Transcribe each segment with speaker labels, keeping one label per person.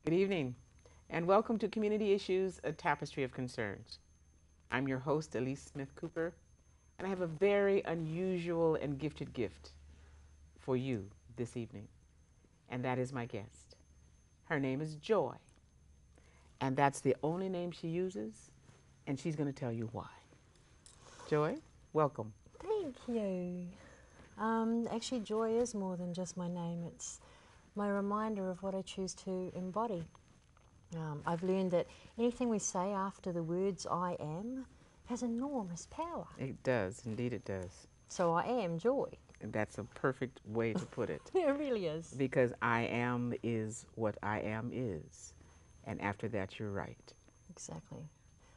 Speaker 1: Good evening, and welcome to Community Issues, a Tapestry of Concerns. I'm your host, Alyce Smith Cooper, and I have a very unusual and gifted gift for you this evening, and that is my guest. Her name is Joy, and that's the only name she uses, and she's going to tell you why. Joy, welcome.
Speaker 2: Thank you. Actually, joy is more than just my name. It's my reminder of what I choose to embody. I've learned that anything we say after the words I am has enormous power.
Speaker 1: It does, indeed it does.
Speaker 2: So I am joy.
Speaker 1: And that's a perfect way to put it.
Speaker 2: It really is.
Speaker 1: Because I am is what I am is. And after that, you're right.
Speaker 2: Exactly.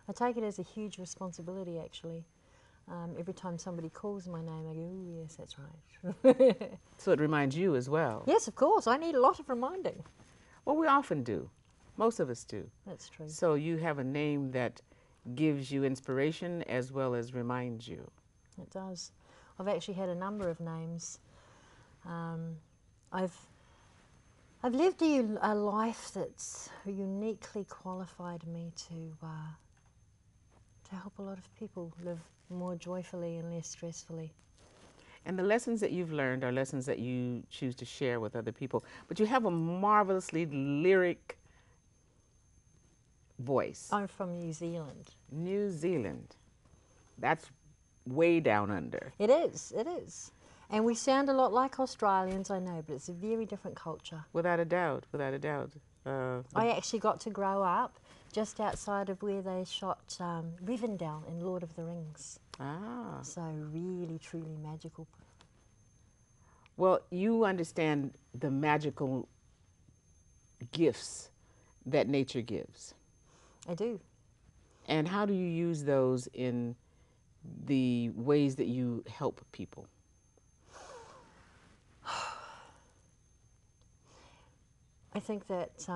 Speaker 2: I take it as a huge responsibility, actually. Every time somebody calls my name, I go, oh, yes, that's right.
Speaker 1: So it reminds you as well.
Speaker 2: Yes, of course. I need a lot of reminding.
Speaker 1: Well, we often do. Most of us do.
Speaker 2: That's true.
Speaker 1: So you have a name that gives you inspiration as well as reminds you.
Speaker 2: It does. I've actually had a number of names. I've lived a life that's uniquely qualified me to help a lot of people live more joyfully and less stressfully.
Speaker 1: And the lessons that you've learned are lessons that you choose to share with other people. But you have a marvelously lyric voice.
Speaker 2: I'm from New Zealand.
Speaker 1: New Zealand. That's way down under.
Speaker 2: It is, it is. And we sound a lot like Australians, I know, but it's a very different culture.
Speaker 1: Without a doubt, without a doubt.
Speaker 2: I actually got to grow up just outside of where they shot Rivendell in Lord of the Rings.
Speaker 1: Ah.
Speaker 2: So really, truly magical.
Speaker 1: Well, you understand the magical gifts that nature gives.
Speaker 2: I do.
Speaker 1: And how do you use those in the ways that you help people?
Speaker 2: I think that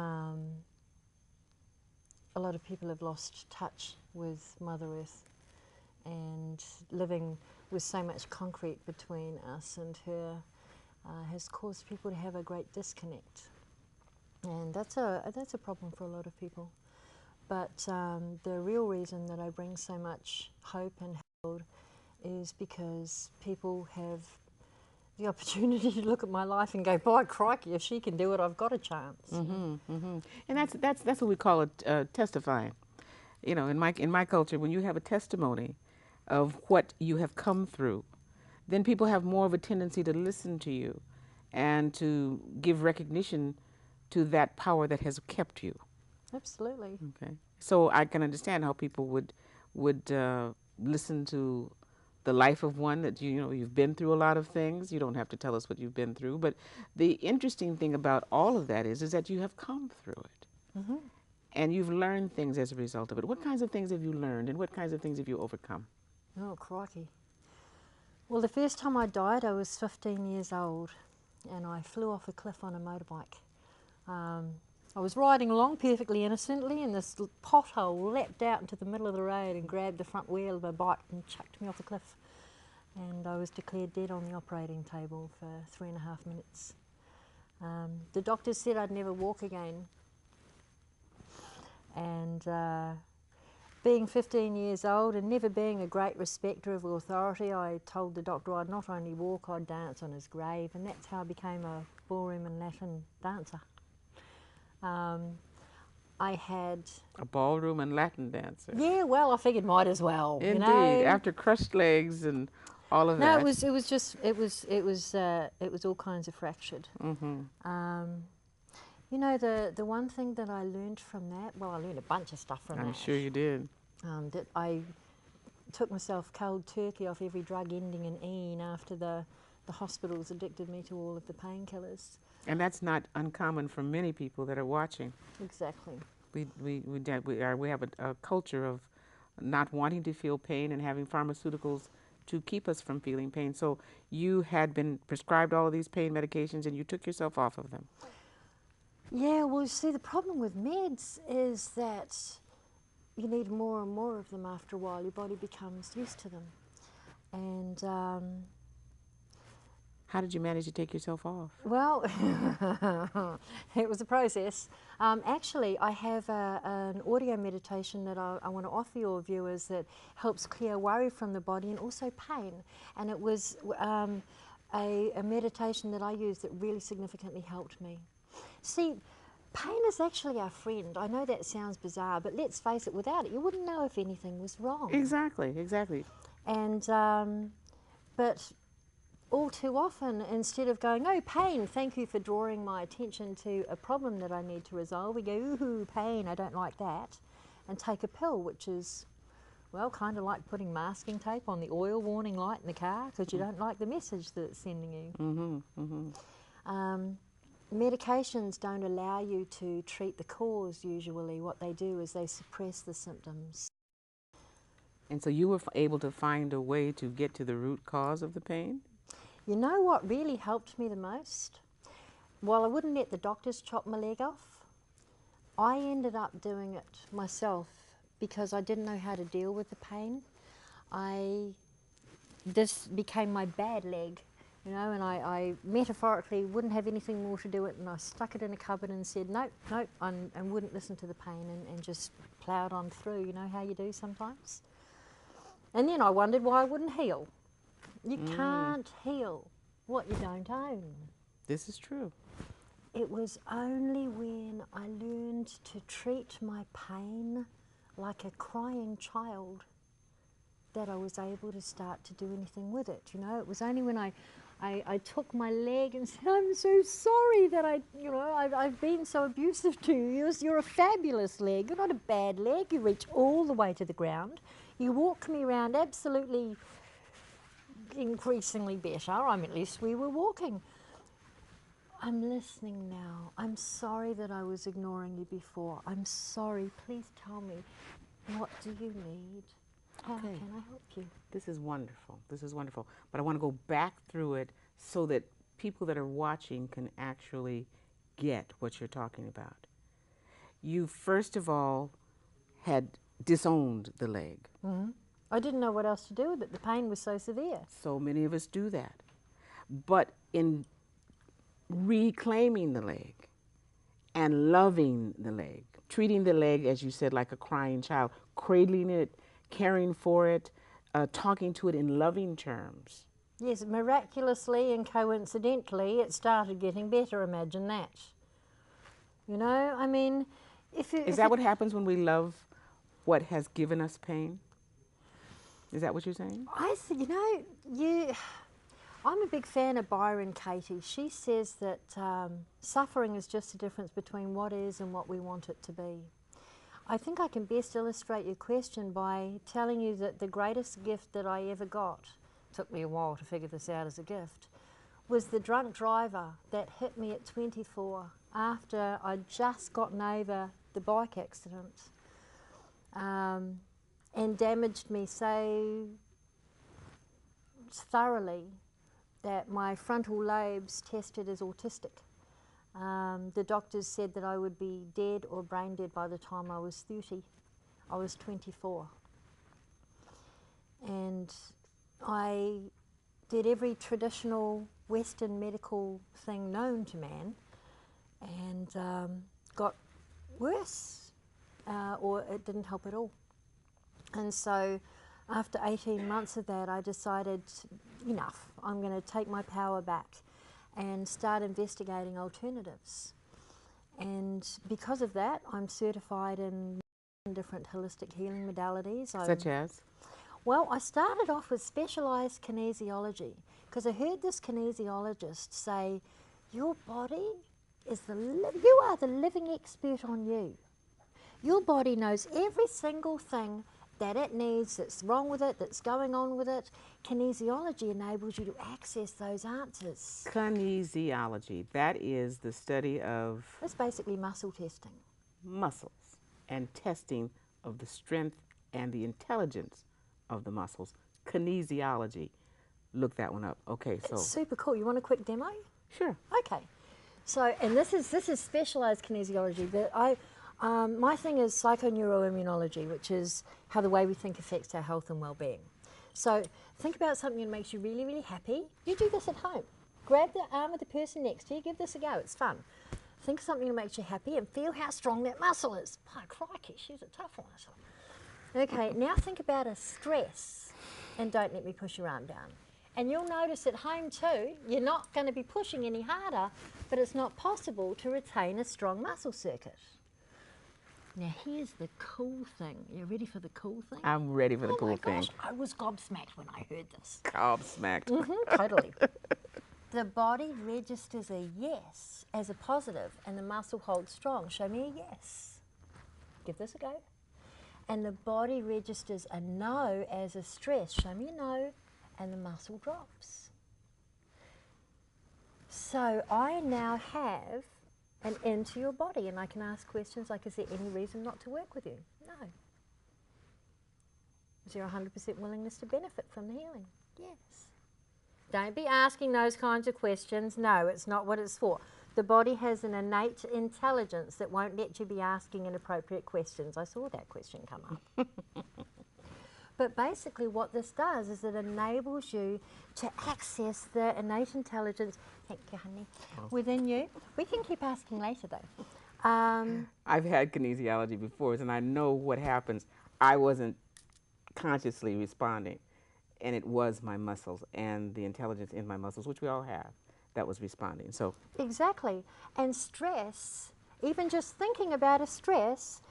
Speaker 2: a lot of people have lost touch with Mother Earth, and living with so much concrete between us and her has caused people to have a great disconnect. And that's a problem for a lot of people. But the real reason that I bring so much hope and help is because people have the opportunity to look at my life and go, by crikey, if she can do it, I've got a chance.
Speaker 1: Mm-hmm, mm-hmm. And that's what we call it, testifying. You know, in my culture, when you have a testimony of what you have come through, then people have more of a tendency to listen to you and to give recognition to that power that has kept you.
Speaker 2: Absolutely.
Speaker 1: Okay. So I can understand how people would listen to the life of one that you've been through a lot of things. You don't have to tell us what you've been through, but the interesting thing about all of that is that you have come through it.
Speaker 2: Mm-hmm.
Speaker 1: And you've learned things as a result of it. What kinds of things have you learned, and what kinds of things have you overcome?
Speaker 2: Oh, crikey. Well, the first time I died, I was 15 years old, and I flew off a cliff on a motorbike. I was riding along perfectly innocently, and this pothole leapt out into the middle of the road and grabbed the front wheel of a bike and chucked me off the cliff. And I was declared dead on the operating table for 3.5 minutes. The doctors said I'd never walk again. And being 15 years old and never being a great respecter of authority, I told the doctor I'd not only walk, I'd dance on his grave, and that's how I became a ballroom and Latin dancer. I had
Speaker 1: A ballroom and Latin dancer.
Speaker 2: Yeah, well, I figured might as well.
Speaker 1: Indeed,
Speaker 2: you know?
Speaker 1: after crushed legs and all of
Speaker 2: No,
Speaker 1: that.
Speaker 2: it was all kinds of fractured.
Speaker 1: Mm-hmm.
Speaker 2: You know, the one thing that I learned from that, well, I learned a bunch of stuff from that.
Speaker 1: I'm sure you did.
Speaker 2: That I took myself cold turkey off every drug ending in "ene" after the hospitals addicted me to all of the painkillers.
Speaker 1: And that's not uncommon for many people that are watching.
Speaker 2: Exactly.
Speaker 1: We have a culture of not wanting to feel pain and having pharmaceuticals to keep us from feeling pain. So you had been prescribed all of these pain medications and you took yourself off of them.
Speaker 2: Yeah, well, you see, the problem with meds is that you need more and more of them after a while. Your body becomes used to them. And
Speaker 1: How did you manage to take yourself off?
Speaker 2: Well, it was a process. Actually, I have an audio meditation that I want to offer your viewers that helps clear worry from the body and also pain. And it was a meditation that I used that really significantly helped me. See, pain is actually our friend. I know that sounds bizarre, but let's face it, without it, you wouldn't know if anything was wrong.
Speaker 1: Exactly, exactly.
Speaker 2: And, but all too often, instead of going, oh, pain, thank you for drawing my attention to a problem that I need to resolve, we go, ooh, pain, I don't like that, and take a pill, which is, well, kind of like putting masking tape on the oil warning light in the car because you don't like the message that it's sending you. Medications don't allow you to treat the cause usually. What they do is they suppress the symptoms.
Speaker 1: And so you were able to find a way to get to the root cause of the pain?
Speaker 2: You know what really helped me the most? While I wouldn't let the doctors chop my leg off, I ended up doing it myself because I didn't know how to deal with the pain. This became my bad leg, you know, and I metaphorically wouldn't have anything more to do with it, and I stuck it in a cupboard and said, nope, nope, and wouldn't listen to the pain and just ploughed on through, you know how you do sometimes? And then I wondered why I wouldn't heal. You can't heal what you don't own.
Speaker 1: This is true.
Speaker 2: It was only when I learned to treat my pain like a crying child that I was able to start to do anything with it. You know, it was only when I took my leg and said, I'm so sorry that I've been so abusive to you. You're a fabulous leg. You're not a bad leg. You reach all the way to the ground. You walk me around absolutely increasingly better. I mean, at least we were walking. I'm listening now. I'm sorry that I was ignoring you before. I'm sorry. Please tell me, what do you need? How can I help you?
Speaker 1: This is wonderful. This is wonderful. But I want to go back through it so that people that are watching can actually get what you're talking about. You, first of all, had disowned the leg.
Speaker 2: I didn't know what else to do with it. The pain was so severe.
Speaker 1: So many of us do that. But in reclaiming the leg and loving the leg, treating the leg, as you said, like a crying child, cradling it, caring for it, talking to it in loving terms.
Speaker 2: Yes, miraculously and coincidentally, it started getting better. Imagine that. You know, I mean,
Speaker 1: Is that what happens when we love what has given us pain? Is that what you're saying?
Speaker 2: I'm a big fan of Byron Katie. She says that suffering is just the difference between what is and what we want it to be. I think I can best illustrate your question by telling you that the greatest gift that I ever got, took me a while to figure this out as a gift, was the drunk driver that hit me at 24 after I'd just gotten over the bike accident and damaged me so thoroughly that my frontal lobes tested as autistic. The doctors said that I would be dead or brain dead by the time I was 30. I was 24. And I did every traditional Western medical thing known to man and got worse, or it didn't help at all. And so after 18 months of that, I decided, enough, I'm going to take my power back and start investigating alternatives. And because of that, I'm certified in different holistic healing modalities.
Speaker 1: Such as?
Speaker 2: Well, I started off with specialised kinesiology because I heard this kinesiologist say, your body is you are the living expert on you. Your body knows every single thing that it needs, that's wrong with it, that's going on with it. Kinesiology enables you to access those answers.
Speaker 1: Kinesiology, that is the study of?
Speaker 2: It's basically muscle testing.
Speaker 1: Muscles and testing of the strength and the intelligence of the muscles. Kinesiology. Look that one up. Okay, so.
Speaker 2: It's super cool. You want a quick demo?
Speaker 1: Sure.
Speaker 2: Okay. So, and this is specialised kinesiology, but my thing is psychoneuroimmunology, which is how the way we think affects our health and well-being. So think about something that makes you really, really happy. You do this at home. Grab the arm of the person next to you. Give this a go. It's fun. Think of something that makes you happy and feel how strong that muscle is. Oh, crikey, she's a tough one. Okay, now think about a stress, and don't let me push your arm down. And you'll notice at home too, you're not going to be pushing any harder, but it's not possible to retain a strong muscle circuit. Now here's the cool thing. You ready for the cool thing?
Speaker 1: I'm ready for the cool thing.
Speaker 2: Oh my gosh, I was gobsmacked when I heard this.
Speaker 1: Gobsmacked.
Speaker 2: Totally. The body registers a yes as a positive and the muscle holds strong. Show me a yes. Give this a go. And the body registers a no as a stress. Show me a no, and the muscle drops. So I now have an end to your body, and I can ask questions like, is there any reason not to work with you? No. Is there 100% willingness to benefit from the healing? Yes. Don't be asking those kinds of questions. No, it's not what it's for. The body has an innate intelligence that won't let you be asking inappropriate questions. I saw that question come up. But basically what this does is it enables you to access the innate intelligence, thank you honey, within you. We can keep asking later though.
Speaker 1: I've had kinesiology before, and I know what happens. I wasn't consciously responding, and it was my muscles and the intelligence in my muscles, which we all have, that was responding. So
Speaker 2: exactly. And stress, even just thinking about a stress,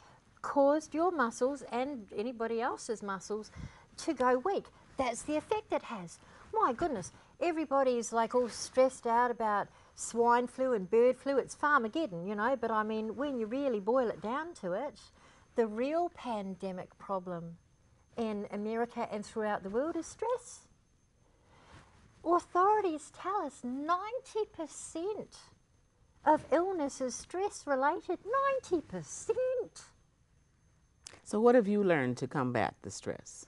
Speaker 2: caused your muscles and anybody else's muscles to go weak. That's the effect it has. My goodness, everybody's like all stressed out about swine flu and bird flu. It's Farmageddon, you know, but I mean, when you really boil it down to it, the real pandemic problem in America and throughout the world is stress. Authorities tell us 90% of illness is stress related. 90%.
Speaker 1: So what have you learned to combat the stress?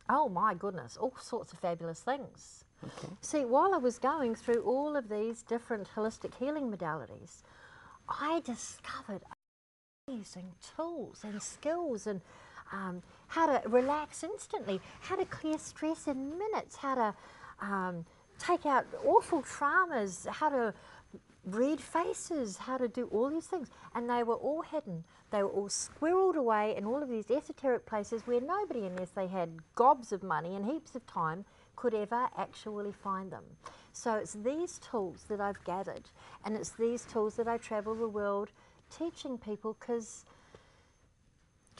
Speaker 2: Oh my goodness, all sorts of fabulous things.
Speaker 1: Okay.
Speaker 2: See, while I was going through all of these different holistic healing modalities, I discovered amazing tools and skills and how to relax instantly, how to clear stress in minutes, how to take out awful traumas, how to read faces, how to do all these things. And they were all hidden. They were all squirreled away in all of these esoteric places where nobody, unless they had gobs of money and heaps of time, could ever actually find them. So it's these tools that I've gathered, and it's these tools that I travel the world teaching people, because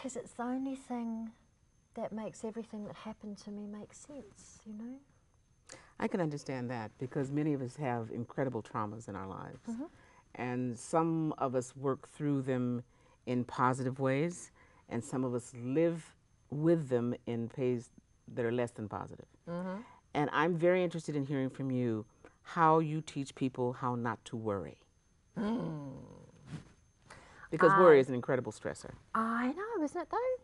Speaker 2: it's the only thing that makes everything that happened to me make sense, you know?
Speaker 1: I can understand that, because many of us have incredible traumas in our lives. And some of us work through them in positive ways, and some of us live with them in ways that are less than positive. And I'm very interested in hearing from you how you teach people how not to worry. Because worry is an incredible stressor.
Speaker 2: I know, isn't it though?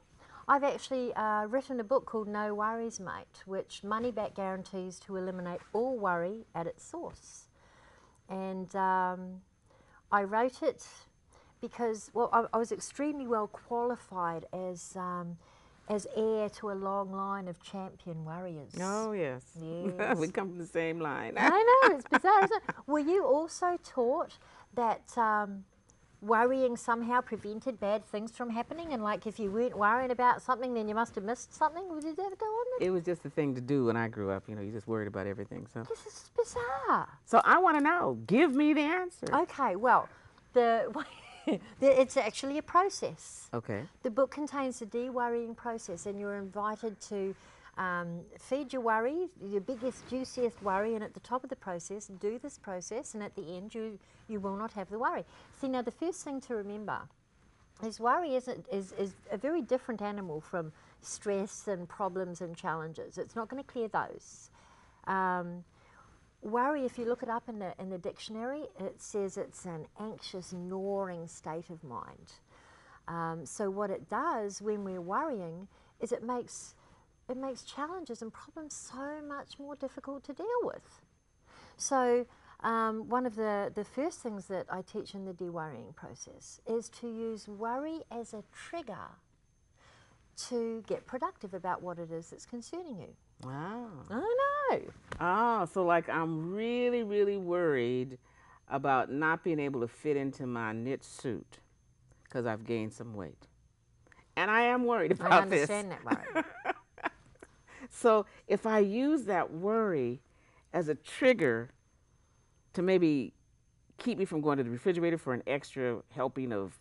Speaker 2: I've actually written a book called No Worries Mate, which money-back guarantees to eliminate all worry at its source. And I wrote it because, well, I was extremely well qualified as heir to a long line of champion warriors.
Speaker 1: Oh, yes.
Speaker 2: Yes.
Speaker 1: We come from the same line.
Speaker 2: I know, it's bizarre, isn't it? Were you also taught that worrying somehow prevented bad things from happening, and like if you weren't worrying about something, then you must have missed something? Did that go on?
Speaker 1: It was just a thing to do when I grew up. You know, you just worried about everything. So
Speaker 2: This is bizarre.
Speaker 1: So I want to know. Give me the answer.
Speaker 2: Okay, well, it's actually a process.
Speaker 1: Okay.
Speaker 2: The book contains the de-worrying process, and you're invited to feed your worry, your biggest, juiciest worry, and at the top of the process, do this process, and at the end, you will not have the worry. See, now the first thing to remember is worry is a very different animal from stress and problems and challenges. It's not going to clear those. Worry, if you look it up in the dictionary, it says it's an anxious, gnawing state of mind. So what it does when we're worrying is it makes challenges and problems so much more difficult to deal with. So one of the first things that I teach in the de-worrying process is to use worry as a trigger to get productive about what it is that's concerning you.
Speaker 1: Wow.
Speaker 2: I know.
Speaker 1: Oh, so like I'm really, really worried about not being able to fit into my knit suit because I've gained some weight. And I am worried
Speaker 2: I
Speaker 1: about this.
Speaker 2: understand that worry.
Speaker 1: So if I use that worry as a trigger to maybe keep me from going to the refrigerator for an extra helping of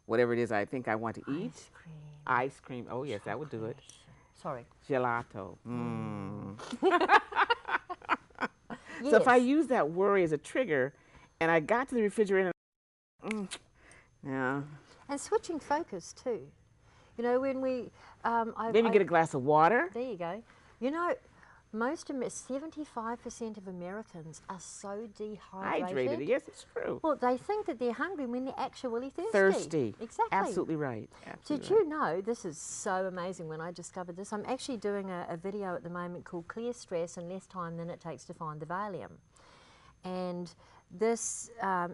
Speaker 1: whatever it is I think I want to eat.
Speaker 2: Ice cream.
Speaker 1: Ice cream. Oh, yes, that would do it.
Speaker 2: Sorry.
Speaker 1: Gelato.
Speaker 2: Yes.
Speaker 1: So if I use that worry as a trigger and I got to the refrigerator, yeah.
Speaker 2: And switching focus too. You know, when we...
Speaker 1: Maybe get a glass of water.
Speaker 2: There you go. You know, 75% of Americans are so dehydrated.
Speaker 1: Hydrated. Yes, it's true.
Speaker 2: Well, they think that they're hungry when they're actually thirsty.
Speaker 1: Thirsty.
Speaker 2: Exactly.
Speaker 1: Absolutely right. Absolutely
Speaker 2: Did you know, this is so amazing when I discovered this, I'm actually doing a video at the moment called Clear Stress in Less Time Than It Takes to Find the Valium. And this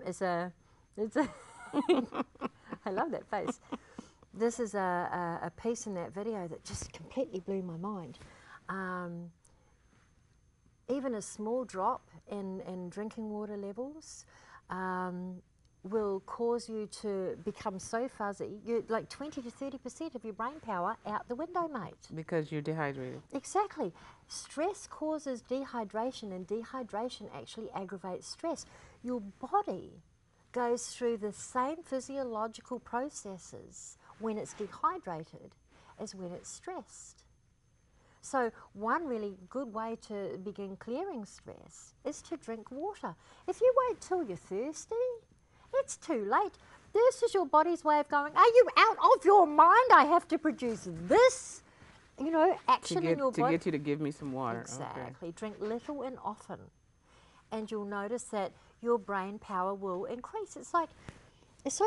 Speaker 2: is a, I love that face. This is a piece in that video that just completely blew my mind. Even a small drop in drinking water levels will cause you to become so fuzzy, like 20 to 30% of your brain power out the window, mate.
Speaker 1: Because you're dehydrated.
Speaker 2: Exactly. Stress causes dehydration, and dehydration actually aggravates stress. Your body goes through the same physiological processes when it's dehydrated as when it's stressed. So one really good way to begin clearing stress is to drink water. If you wait till you're thirsty, it's too late. This is your body's way of going, are you out of your mind? I have to produce this, you know, action in your body.
Speaker 1: To get you to give me some water.
Speaker 2: Exactly.
Speaker 1: Okay.
Speaker 2: Drink little and often. And you'll notice that your brain power will increase. It's like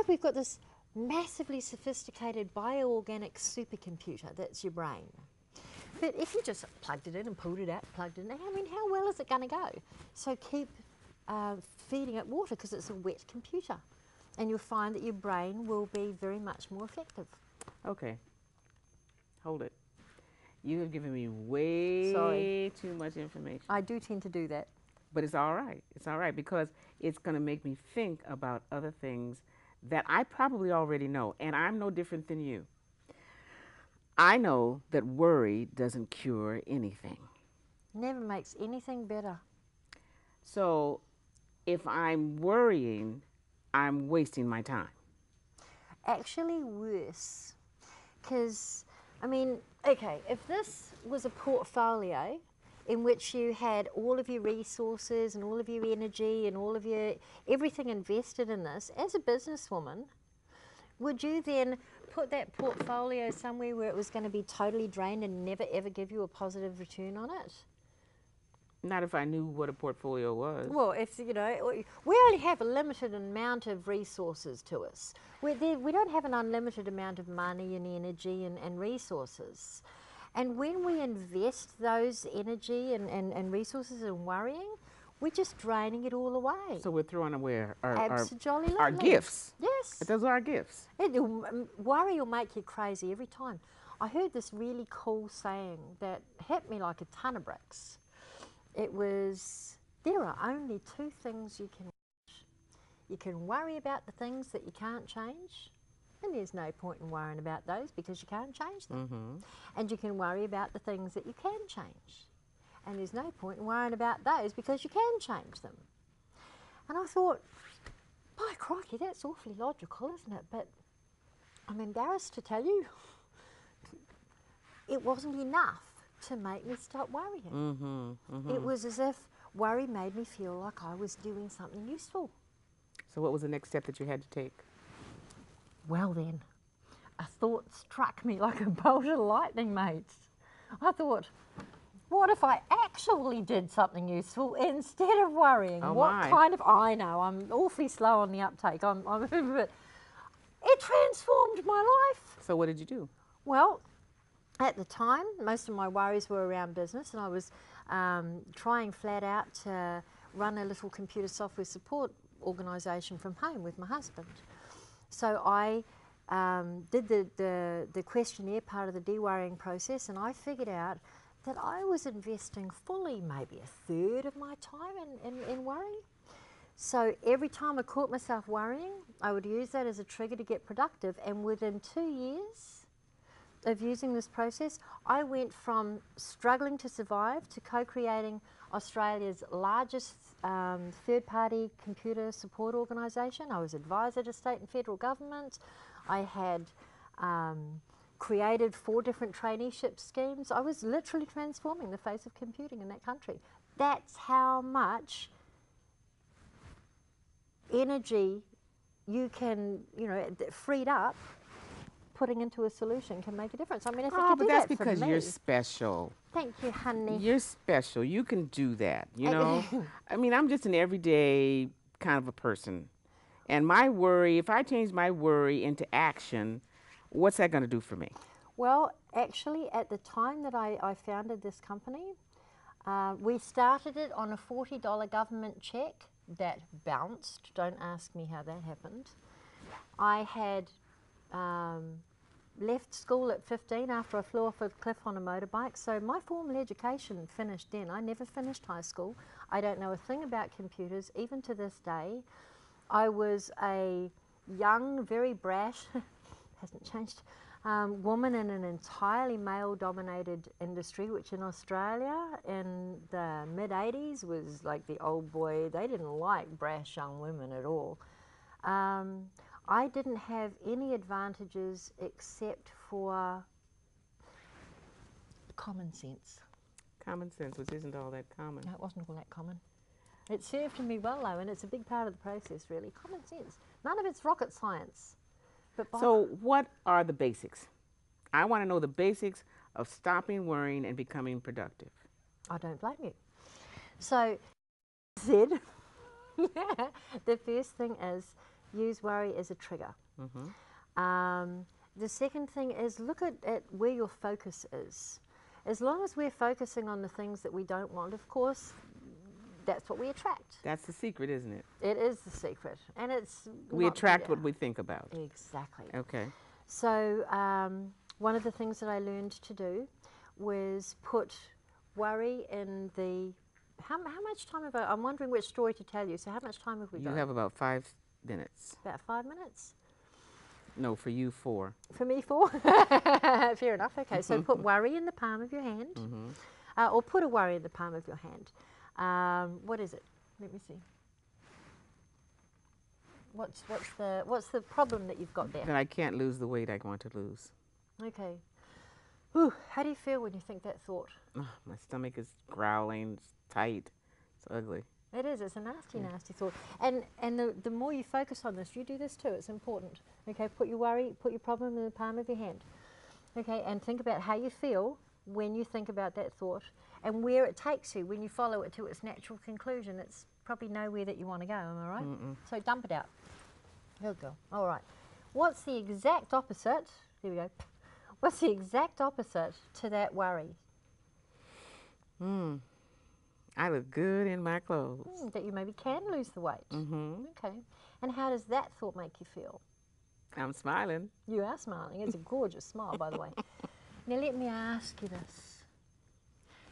Speaker 2: we've got this massively sophisticated bioorganic supercomputer that's your brain. But if you just plugged it in and pulled it out, plugged it in, I mean, how well is it going to go? So keep feeding it water because it's a wet computer. And you'll find that your brain will be very much more effective.
Speaker 1: Okay. Hold it. You have given me way too much information.
Speaker 2: I do tend to do that.
Speaker 1: But it's all right. It's all right because it's going to make me think about other things that I probably already know. And I'm no different than you. I know that worry doesn't cure anything.
Speaker 2: Never makes anything better.
Speaker 1: So if I'm worrying, I'm wasting my time.
Speaker 2: Actually worse. Because, I mean, okay, if this was a portfolio in which you had all of your resources and all of your energy and all of your everything invested in this, as a businesswoman, would you then put that portfolio somewhere where it was going to be totally drained and never ever give you a positive return on it?
Speaker 1: Not if I knew what a portfolio was.
Speaker 2: Well, if, you know, we only have a limited amount of resources to us. We don't have an unlimited amount of money and energy and resources. And when we invest those energy and resources in worrying, we're just draining it all away.
Speaker 1: So we're throwing away
Speaker 2: our
Speaker 1: gifts.
Speaker 2: Yes.
Speaker 1: Those are our gifts.
Speaker 2: Worry will make you crazy every time. I heard this really cool saying that hit me like a ton of bricks. It was, there are only two things you can change. You can worry about the things that you can't change, and there's no point in worrying about those because you can't change them.
Speaker 1: Mm-hmm.
Speaker 2: And you can worry about the things that you can change. And there's no point in worrying about those because you can change them. And I thought, by crikey, that's awfully logical, isn't it? But I'm embarrassed to tell you, it wasn't enough to make me stop worrying.
Speaker 1: Mm-hmm. Mm-hmm.
Speaker 2: It was as if worry made me feel like I was doing something useful.
Speaker 1: So what was the next step that you had to take?
Speaker 2: Well then, a thought struck me like a bolt of lightning, mates. I thought, what if I actually did something useful instead of worrying?
Speaker 1: Oh
Speaker 2: what
Speaker 1: my.
Speaker 2: kind of, I know, I'm awfully slow on the uptake. But it transformed my life.
Speaker 1: So what did you do?
Speaker 2: Well, at the time, most of my worries were around business, and I was trying flat out to run a little computer software support organisation from home with my husband. So I did the questionnaire part of the de-worrying process, and I figured out that I was investing fully maybe a third of my time in worry. So every time I caught myself worrying, I would use that as a trigger to get productive. And within 2 years of using this process, I went from struggling to survive to co-creating Australia's largest third-party computer support organisation. I was advisor to state and federal government. I had created 4 different traineeship schemes. I was literally transforming the face of computing in that country. That's how much energy you can, freed up, putting into a solution can make a difference. I mean, if it could
Speaker 1: but
Speaker 2: do
Speaker 1: that's
Speaker 2: that for
Speaker 1: because
Speaker 2: me,
Speaker 1: you're special.
Speaker 2: Thank you, honey.
Speaker 1: You're special. You can do that, you know? I mean, I'm just an everyday kind of a person. And my worry, if I change my worry into action, what's that going to do for me?
Speaker 2: Well, actually, at the time that I founded this company, we started it on a $40 government check that bounced. Don't ask me how that happened. I had left school at 15 after I flew off a cliff on a motorbike. So my formal education finished then. I never finished high school. I don't know a thing about computers, even to this day. I was a young, very brash, hasn't changed, woman in an entirely male-dominated industry, which in Australia in the mid-80s was like the old boy. They didn't like brash young women at all. I didn't have any advantages except for common sense.
Speaker 1: Common sense, which isn't all that common.
Speaker 2: No, it wasn't all that common. It served me well, though, and it's a big part of the process, really. Common sense. None of it's rocket science. But
Speaker 1: So what are the basics? I want to know the basics of stopping worrying and becoming productive.
Speaker 2: I don't blame you. So, said, the first thing is use worry as a trigger. The second thing is look at where your focus is. As long as we're focusing on the things that we don't want, of course, that's what we attract.
Speaker 1: That's the secret, isn't it?
Speaker 2: It is the secret. And it's...
Speaker 1: We attract what we think about.
Speaker 2: Exactly.
Speaker 1: Okay.
Speaker 2: So one of the things that I learned to do was put worry in the... How much time have I... I'm wondering which story to tell you. So how much time have we got?
Speaker 1: You have about 5 minutes.
Speaker 2: About 5 minutes?
Speaker 1: No, for you 4.
Speaker 2: For me 4? Fair enough. Okay, so put worry in the palm of your hand. Or put a worry in the palm of your hand. What is it? Let me see. What's the problem that you've got there?
Speaker 1: That I can't lose the weight I want to lose.
Speaker 2: Okay. Ooh, how do you feel when you think that thought?
Speaker 1: My stomach is growling, it's tight, it's ugly.
Speaker 2: It is, it's a nasty, nasty thought. And the more you focus on this, you do this too, it's important. Okay, put your worry, put your problem in the palm of your hand. Okay, and think about how you feel when you think about that thought and where it takes you when you follow it to its natural conclusion. It's probably nowhere that you want to go, am I right? So dump it out. Good girl. All right. What's the exact opposite? Here we go. What's the exact opposite to that worry?
Speaker 1: I look good in my clothes.
Speaker 2: That you maybe can lose the weight. Okay. And how does that thought make you feel?
Speaker 1: I'm smiling.
Speaker 2: You are smiling. It's a gorgeous smile, by the way. Now let me ask you this.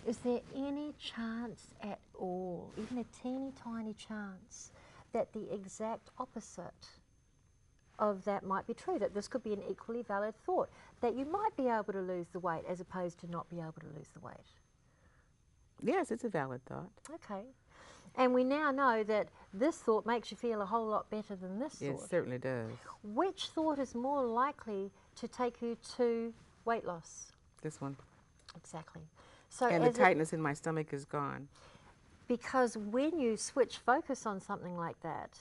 Speaker 2: Is there any chance at all, even a teeny tiny chance, that the exact opposite of that might be true, that this could be an equally valid thought, that you might be able to lose the weight as opposed to not be able to lose the weight?
Speaker 1: Yes, it's a valid thought.
Speaker 2: Okay. And we now know that this thought makes you feel a whole lot better than this thought.
Speaker 1: It certainly does.
Speaker 2: Which thought is more likely to take you to weight loss?
Speaker 1: This one.
Speaker 2: Exactly. So
Speaker 1: and the tightness in my stomach is gone.
Speaker 2: Because when you switch focus on something like that,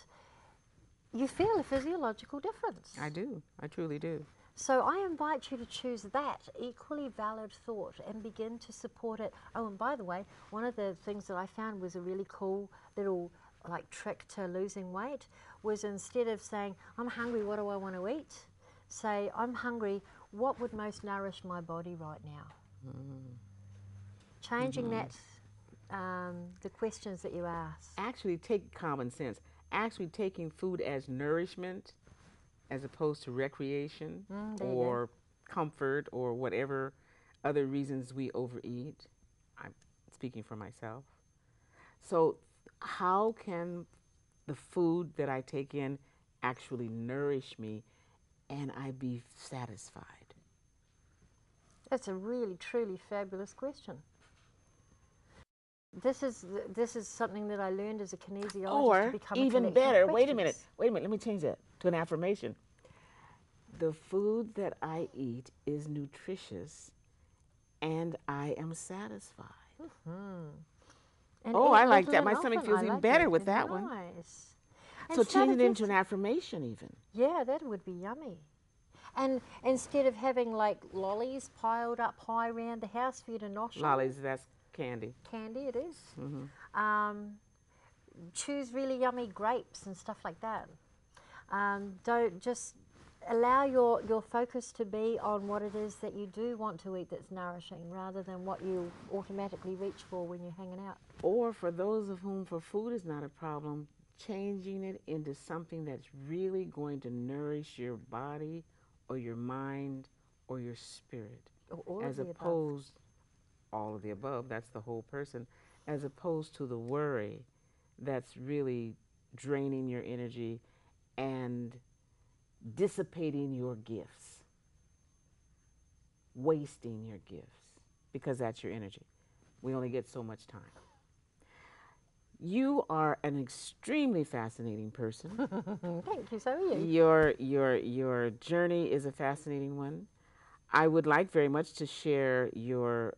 Speaker 2: you feel a physiological difference.
Speaker 1: I do. I truly do.
Speaker 2: So I invite you to choose that equally valid thought and begin to support it. Oh, and by the way, one of the things that I found was a really cool little trick to losing weight was, instead of saying, I'm hungry, what do I want to eat? Say, I'm hungry, what would most nourish my body right now? Changing that, the questions that you ask.
Speaker 1: Actually take common sense. Actually taking food as nourishment as opposed to recreation or comfort or whatever other reasons we overeat. I'm speaking for myself. So, how can the food that I take in actually nourish me and I be satisfied?
Speaker 2: That's a really, truly fabulous question. This is something that I learned as a kinesiologist to
Speaker 1: Or,
Speaker 2: become a
Speaker 1: even
Speaker 2: collection of
Speaker 1: better,
Speaker 2: questions.
Speaker 1: wait a minute, let me change that to an affirmation. The food that I eat is nutritious and I am satisfied.
Speaker 2: And
Speaker 1: Oh,
Speaker 2: eat
Speaker 1: I like
Speaker 2: little
Speaker 1: that.
Speaker 2: and
Speaker 1: My stomach
Speaker 2: often.
Speaker 1: feels
Speaker 2: I
Speaker 1: even
Speaker 2: like
Speaker 1: better
Speaker 2: it.
Speaker 1: with that one.
Speaker 2: Nice.
Speaker 1: So
Speaker 2: And start
Speaker 1: change
Speaker 2: a
Speaker 1: it into
Speaker 2: gift.
Speaker 1: an affirmation even.
Speaker 2: Yeah, that would be yummy. And instead of having like lollies piled up high around the house for you to nosh on,
Speaker 1: Lollies, that's candy.
Speaker 2: candy it is.
Speaker 1: Mm-hmm.
Speaker 2: Choose really yummy grapes and stuff like that. Don't just allow your focus to be on what it is that you do want to eat that's nourishing rather than what you automatically reach for when you're hanging out.
Speaker 1: Or for those of whom for food is not a problem, changing it into something that's really going to nourish your body or your mind or your spirit.
Speaker 2: Or all of
Speaker 1: As
Speaker 2: the above.
Speaker 1: opposed, all of the above, that's the whole person, as opposed to the worry that's really draining your energy and dissipating your gifts, wasting your gifts, because that's your energy. We only get so much time. You are an extremely fascinating person.
Speaker 2: Thank you, so are you.
Speaker 1: Your journey is a fascinating one. I would like very much to share your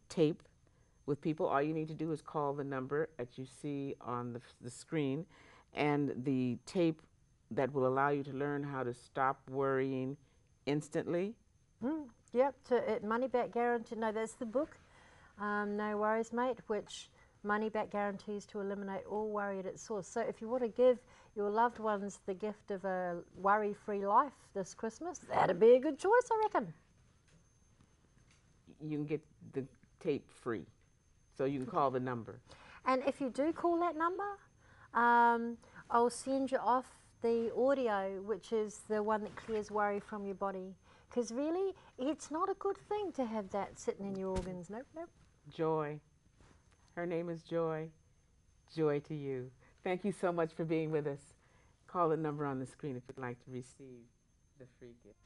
Speaker 1: tape with people. All you need to do is call the number that you see on the screen, and the tape that will allow you to learn how to stop worrying instantly.
Speaker 2: Yep, money back guarantee. No, that's the book. No Worries Mate, which money back guarantees to eliminate all worry at its source. So if you want to give your loved ones the gift of a worry-free life this Christmas, that'd be a good choice, I reckon.
Speaker 1: You can get the tape free, so you can call the number.
Speaker 2: And if you do call that number, I'll send you off the audio, which is the one that clears worry from your body. Because really, it's not a good thing to have that sitting in your organs. Nope, nope.
Speaker 1: Joy. Her name is Joy. Joy to you. Thank you so much for being with us. Call the number on the screen if you'd like to receive the free gift.